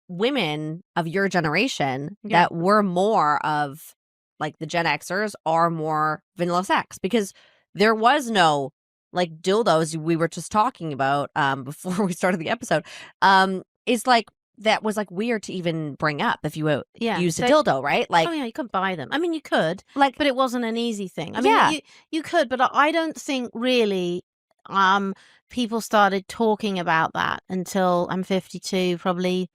women of your generation that were more of like the Gen Xers are more vanilla sex, because there was no like dildos we were just talking about before we started the episode. Is like that was like weird to even bring up if you used a dildo, right? Like, oh yeah, you couldn't buy them. I mean, you could, like, but it wasn't an easy thing. I mean, you could, but I don't think really people started talking about that until I'm 52, probably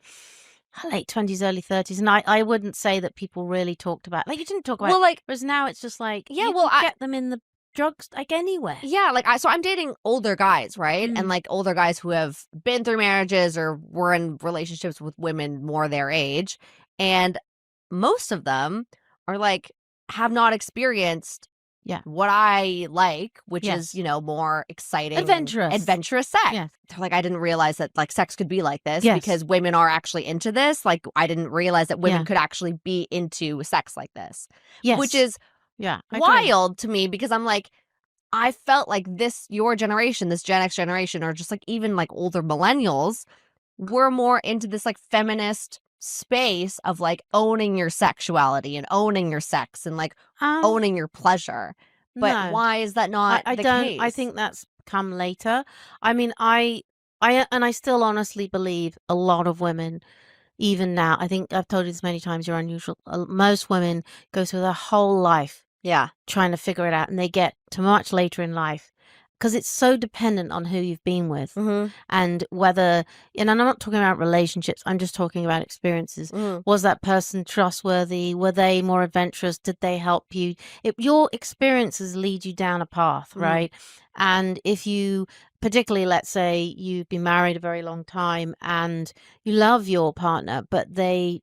late 20s, early 30s. And I wouldn't say that people really talked about, like, you didn't talk about well, like, whereas now it's just like, yeah, you well, can get them in the drugs, like, anywhere. Yeah, like, so I'm dating older guys, right? And like older guys who have been through marriages or were in relationships with women more their age. And most of them are like, have not experienced what I like, which is, you know, more exciting, adventurous sex. Yeah. They're like, I didn't realize that like sex could be like this because women are actually into this. Like, I didn't realize that women could actually be into sex like this. Yes. Which is wild to me, because I'm like, I felt like your generation, this Gen X generation, or just like even like older millennials were more into this like feminist space of like owning your sexuality and owning your sex and like owning your pleasure. But why is that not the case? I think that's come later. I mean, I still honestly believe a lot of women, even now, I think I've told you this many times, you're unusual. Most women go through their whole life trying to figure it out, and they get to much later in life because it's so dependent on who you've been with and whether, and I'm not talking about relationships, I'm just talking about experiences. Was that person trustworthy? Were they more adventurous? Did they help you? Your experiences lead you down a path, right? And if you, particularly, let's say you've been married a very long time and you love your partner, but they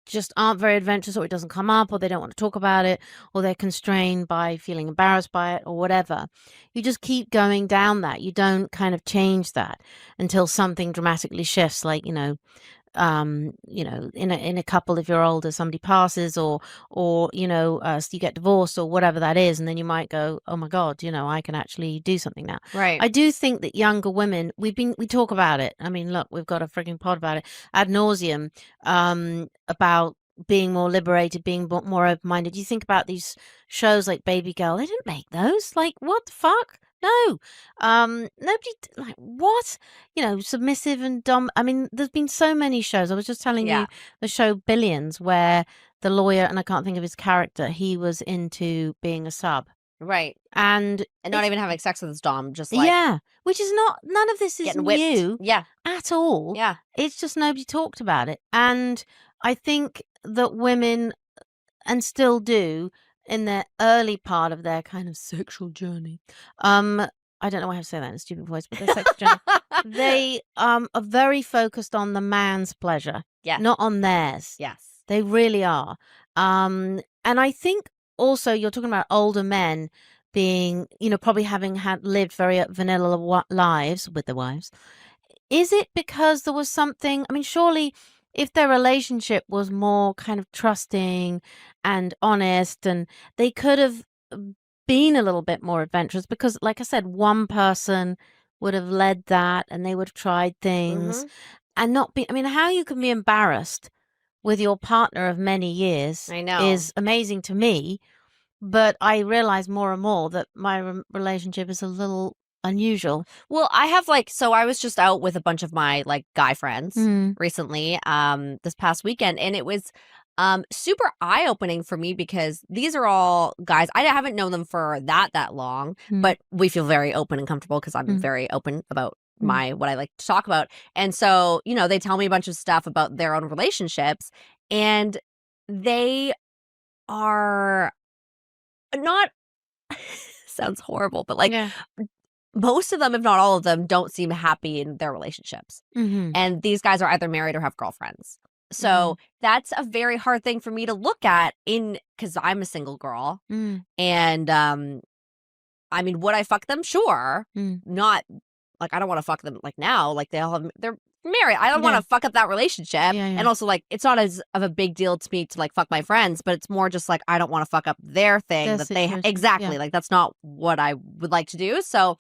just aren't very adventurous, or it doesn't come up, or they don't want to talk about it, or they're constrained by feeling embarrassed by it, or whatever. You just keep going down that. You don't kind of change that until something dramatically shifts, like, in a couple, if you're older, somebody passes, or you get divorced or whatever that is, and then you might go, oh my God, I can actually do something now. Right. I do think that younger women, we talk about it. I mean, look, we've got a frigging pod about it ad nauseum, about being more liberated, being more open-minded. You think about these shows like Baby Girl, they didn't make those. Like, what the fuck? No. Nobody, like, what? Submissive and dumb. I mean, there's been so many shows. I was just telling you the show Billions, where the lawyer, and I can't think of his character, he was into being a sub. Right. And not even having sex with his dom, just like. Yeah. Which is none of this is new at all. Yeah. It's just nobody talked about it. And I think that women, and still do, in their early part of their kind of sexual journey, I don't know why I have to say that in a stupid voice, but their sexual journey, they are very focused on the man's pleasure, not on theirs. Yes. They really are. And I think also you're talking about older men being, probably having lived very vanilla lives with their wives. Is it because there was something, I mean, surely if their relationship was more kind of trusting and honest, and they could have been a little bit more adventurous, because like I said, one person would have led that and they would have tried things and not be, I mean, how you can be embarrassed with your partner of many years is amazing to me. But I realize more and more that my relationship is a little unusual. Well, I have so I was just out with a bunch of my like guy friends recently, this past weekend, and it was super eye-opening for me, because these are all guys. I haven't known them for that long, but we feel very open and comfortable because I'm very open about what I like to talk about. And so, they tell me a bunch of stuff about their own relationships, and they are not sounds horrible, but like most of them, if not all of them, don't seem happy in their relationships. And these guys are either married or have girlfriends. So that's a very hard thing for me to look at, because I'm a single girl. And I mean, would I fuck them? Sure. Not like, I don't want to fuck them like now. Like, they're married. I don't want to fuck up that relationship. And also, like, it's not as of a big deal to me to like fuck my friends, but it's more just like, I don't want to fuck up their thing that they exactly like. That's not what I would like to do. So,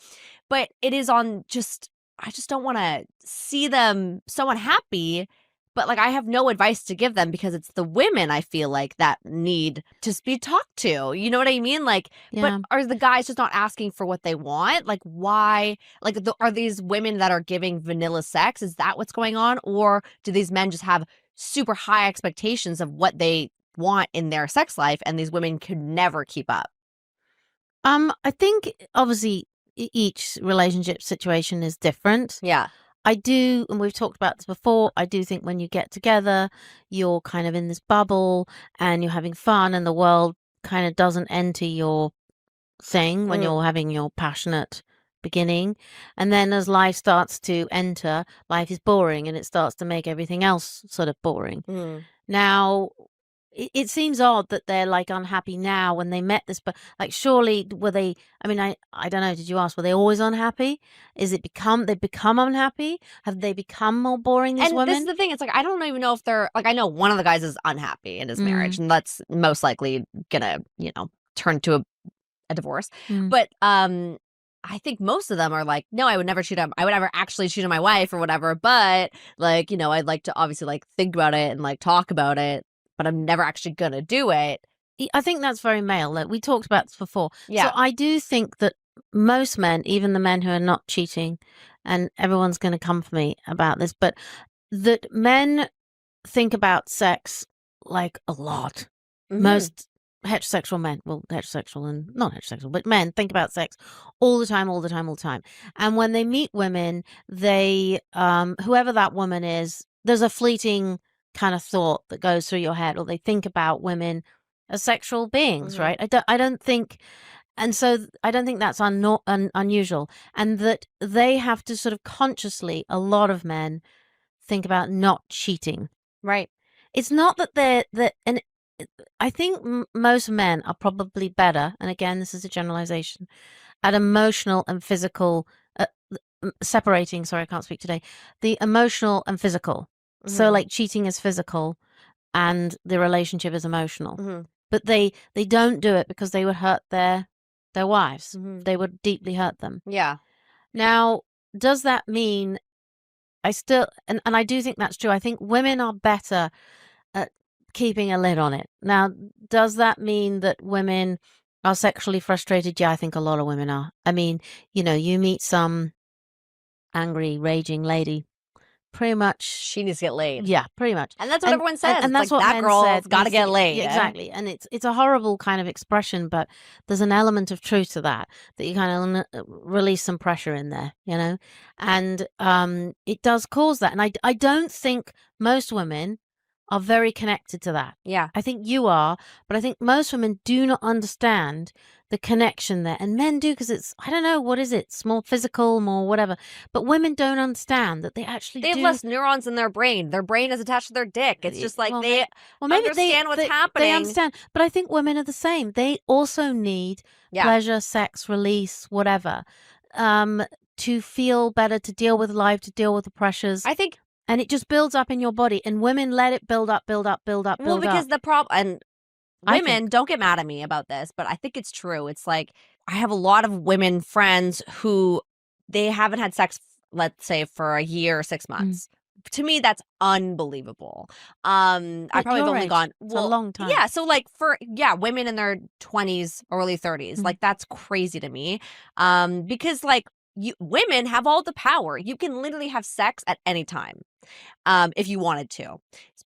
but it is on just I just don't want to see them so unhappy. But like, I have no advice to give them because it's the women I feel like that need to be talked to. You know what I mean? Like, but Yeah. are the guys just not asking for what they want? Like, why? Like, are these women that are giving vanilla sex? Is that what's going on? Or do these men just have super high expectations of what they want in their sex life and these women could never keep up? I think obviously each relationship situation is different. Yeah. I do, and we've talked about this before, I do think when you get together, you're kind of in this bubble and you're having fun, and the world kind of doesn't enter your thing when you're having your passionate beginning. And then as life starts to enter, life is boring and it starts to make everything else sort of boring. Now, it seems odd that they're like unhappy now when they met this, but like surely were they, I mean, I don't know, did you ask, were they always unhappy? Is it they've become unhappy? Have they become more boring, these And this is women? the thing, it's like, I don't even know if they're like, I know one of the guys is unhappy in his marriage, and that's most likely gonna, turn to a divorce. But I think most of them are like, no, I would never cheat on, I would never actually cheat on my wife or whatever. But like, I'd like to obviously like think about it and like talk about it, but I'm never actually gonna do it. I think that's very male. Like, we talked about this before. Yeah. So I do think that most men, even the men who are not cheating, and everyone's going to come for me about this, but that men think about sex like a lot. Most heterosexual men, well, heterosexual and not heterosexual, but men think about sex all the time, all the time, all the time. And when they meet women, they, whoever that woman is, there's a fleeting kind of thought that goes through your head, or they think about women as sexual beings, right? I don't think, and so I don't think that's unusual, and that they have to sort of consciously, a lot of men think about not cheating. Right. It's not that and I think most men are probably better, and again, this is a generalization, at emotional and physical, separating, sorry, I can't speak today, the emotional and physical. So like cheating is physical and the relationship is emotional. But they don't do it because they would hurt their wives. They would deeply hurt them. Yeah. Now, does that mean I still, and I do think that's true. I think women are better at keeping a lid on it. Now, does that mean that women are sexually frustrated? Yeah, I think a lot of women are. I mean, you meet some angry, raging lady, pretty much She needs to get laid. Yeah, pretty much. And that's what everyone says. And that's like, what that men girl's said. got to get laid. Yeah, exactly. And it's a horrible kind of expression, but there's an element of truth to that you kind of release some pressure in there, and it does cause that. And I don't think most women are very connected to that. Yeah. I think you are, but I think most women do not understand the connection there. And men do, because it's, I don't know, what is it? It's more physical, more whatever. But women don't understand that they actually They have less neurons in their brain. Their brain is attached to their dick. It's just like maybe understand what's happening. They understand. But I think women are the same. They also need pleasure, sex, release, whatever, to feel better, to deal with life, to deal with the pressures. I think. And it just builds up in your body, and women let it build up, build up, build up, build up. Well, because the problem, and women, don't get mad at me about this, but I think it's true. It's like, I have a lot of women friends who they haven't had sex, let's say, for a year or 6 months. To me, that's unbelievable. I probably have only gone, it's a long time. Yeah, so like women in their 20s, early 30s, like that's crazy to me. Because like women have all the power. You can literally have sex at any time, if you wanted to.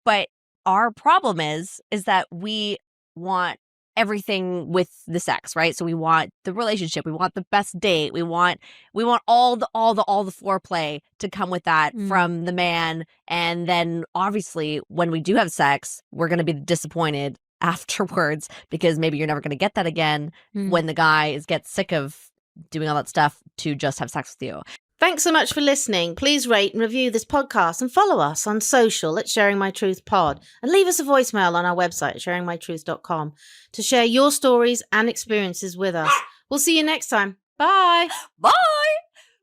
But our problem is that we want everything with the sex, right? So we want the relationship, we want the best date, we want all the foreplay to come with that from the man, and then obviously when we do have sex, we're going to be disappointed afterwards because maybe you're never going to get that again when the guy gets sick of doing all that stuff to just have sex with you. Thanks so much for listening. Please rate and review this podcast and follow us on social at Sharing My Truth Pod, and leave us a voicemail on our website at sharingmytruth.com to share your stories and experiences with us. We'll see you next time. Bye. Bye.